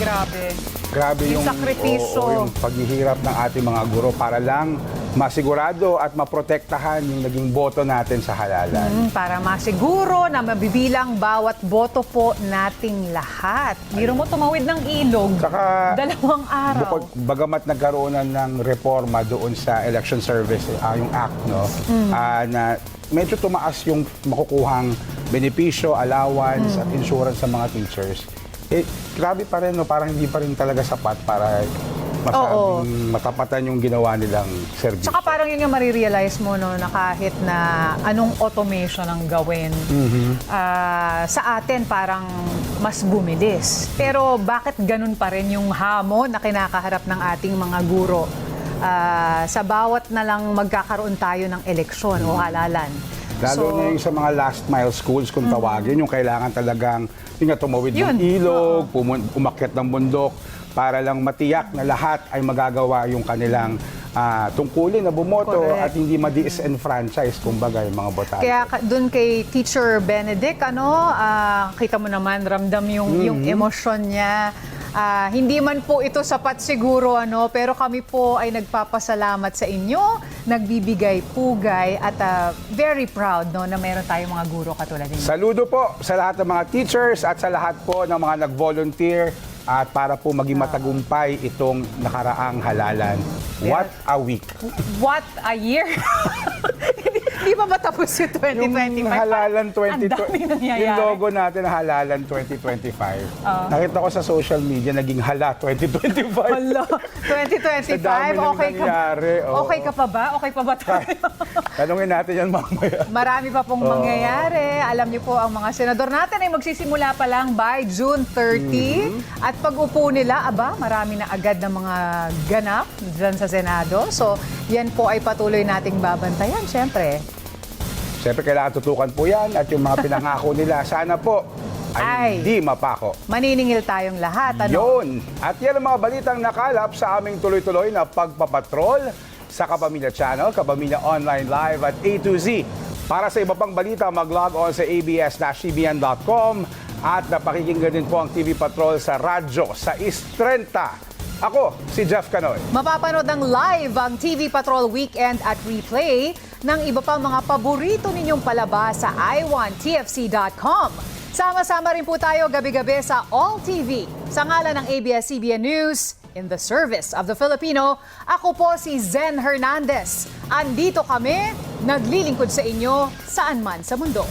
grabe. Grabe Yung sakripisyo. yung paghihirap ng ating mga guro para lang masigurado at maprotektahan yung naging boto natin sa halalan. Para masiguro na mabibilang bawat boto po nating lahat. Biro mo tumawid ng ilog. Saka, 2 araw. bagamat nagkaroon na ng reforma doon sa election service, yung act, no, na medyo tumaas yung makukuhang benepisyo, allowance at insurance sa mga teachers. Grabe pa rin, no, parang hindi pa rin talaga sapat para masabing matapatan yung ginawa nilang service. Tsaka parang yun yung marirealize mo, no, na kahit na anong automation ang gawin, sa atin parang mas bumilis. Pero bakit ganun pa rin yung hamon na kinakaharap ng ating mga guro? Sa bawat na lang magkakaroon tayo ng eleksyon o halalan. Lalo na yung sa mga last mile schools, kung tawagin, yung kailangan talagang tumawid ng ilog, umakyat ng bundok, para lang matiyak na lahat ay magagawa yung kanilang tungkulin na bumoto. Correct. At hindi ma-disenfranchise, kumbaga, yung mga botante. Kaya doon kay Teacher Benedict, kita mo naman, ramdam yung emosyon niya. Hindi man po ito sapat siguro, pero kami po ay nagpapasalamat sa inyo, nagbibigay pugay at very proud, na meron tayong mga guro katulad ninyo. Saludo po sa lahat ng mga teachers at sa lahat po ng mga nag-volunteer at para po maging matagumpay itong nakaraang halalan. What a week! What a year! Hindi pa ba tapos yung 2025? Yung halalan Ang dami nangyayari. yung logo natin na halalan 2025. Nakita ko sa social media, naging hala 2025. Hala, 2025, Sa dami ng okay ka, nangyari, oo. okay ka pa ba? Okay pa ba tayo? Tanungin natin yan mamaya. Marami pa pong mangyayari. Alam niyo po, ang mga senador natin ay magsisimula pa lang by June 30. At pag upo nila, marami na agad na mga ganap dyan sa Senado. So, yan po ay patuloy nating babantayan, syempre. Siyempre, kailangan tutukan po yan at yung mga pinangako nila, sana po ay hindi mapako. Maniningil tayong lahat. Yun. At yan ang mga balitang nakalap sa aming tuloy-tuloy na pagpapatrol sa Kapamilya Channel, Kapamilya Online Live at A to Z. Para sa iba pang balita, mag-log on sa abs-cbn.com at napakikinggan din po ang TV Patrol sa radyo sa Istrenta. Ako, si Jeff Canoy. Mapapanood ng live ang TV Patrol Weekend at replay ng iba pang mga paborito ninyong palabas sa i1tfc.com. Sama-sama rin po tayo gabi-gabi sa All TV. Sa ngalan ng ABS-CBN News, in the service of the Filipino, ako po si Zen Hernandez. Andito kami, naglilingkod sa inyo saan man sa mundo.